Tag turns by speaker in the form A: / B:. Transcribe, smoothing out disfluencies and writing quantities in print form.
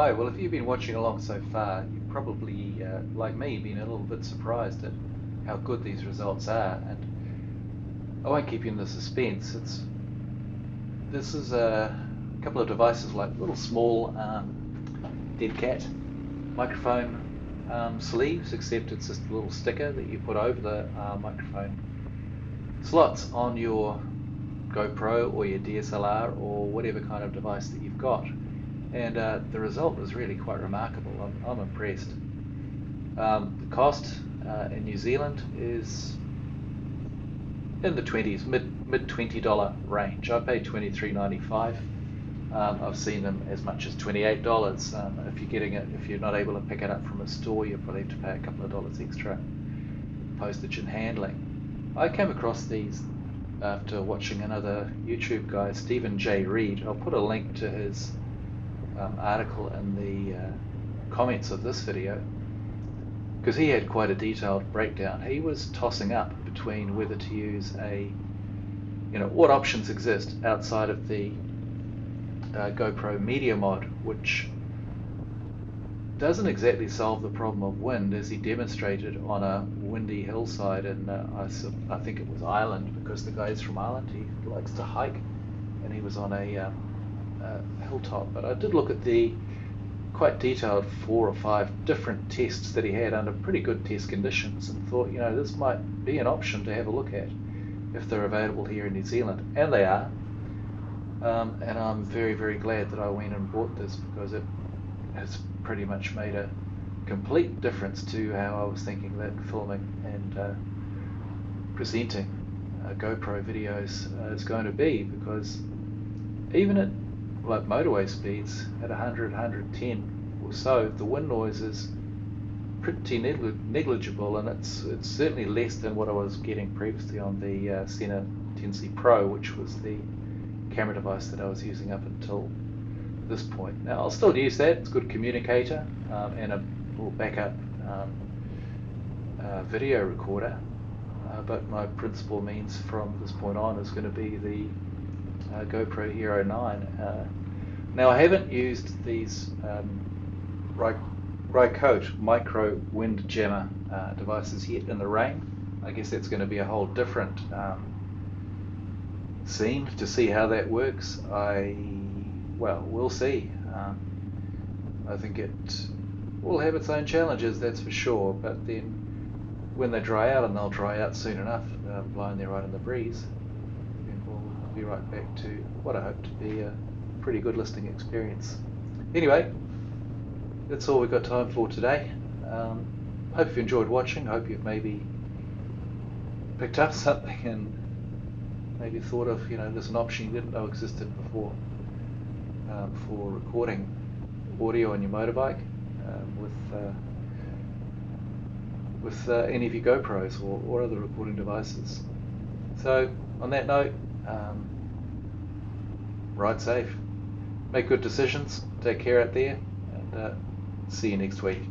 A: Hi, well if you've been watching along so far, you've probably, like me, been a little bit surprised at how good these results are, and I won't keep you in the suspense. This is a couple of devices like little small dead cat microphone sleeves, except it's just a little sticker that you put over the microphone slots on your GoPro or your DSLR or whatever kind of device that you've got. And the result is really quite remarkable. I'm impressed. The cost in New Zealand is in the 20s, mid $20 range. I paid $23.95. I've seen them as much as $28. If you're not able to pick it up from a store, you probably have to pay a couple of dollars extra postage and handling. I came across these after watching another YouTube guy, J Reid. I'll put a link to his article in the comments of this video, because he had quite a detailed breakdown. He was tossing up between whether to use what options exist outside of the GoPro Media Mod, which doesn't exactly solve the problem of wind, as he demonstrated on a windy hillside in I think it was Ireland, because the guy's from Ireland. He likes to hike, and he was on a hilltop. But I did look at the quite detailed 4 or 5 different tests that he had under pretty good test conditions, and thought, this might be an option to have a look at if they're available here in New Zealand, and they are. And I'm very, very glad that I went and bought this, because it has pretty much made a complete difference to how I was thinking that filming and presenting GoPro videos is going to be, because even at like motorway speeds at 100, 110 or so, the wind noise is pretty negligible, and it's certainly less than what I was getting previously on the Sena 10C Pro, which was the camera device that I was using up until this point. Now I'll still use that. It's a good communicator and a little backup video recorder, but my principal means from this point on is going to be the GoPro Hero 9. Now I haven't used these Rycote Micro Windjammer devices yet in the rain. I guess that's going to be a whole different scene to see how that works. We'll see. I think it will have its own challenges, that's for sure, but then when they dry out, and they'll dry out soon enough, blowing there right in the breeze, then we'll be right back to what I hope to be a pretty good listening experience. Anyway, that's all we've got time for today. Hope you enjoyed watching. Hope you've maybe picked up something and maybe thought of, there's an option you didn't know existed before for recording audio on your motorbike with any of your GoPros or other recording devices. So on that note, ride safe, make good decisions, take care out there, and see you next week.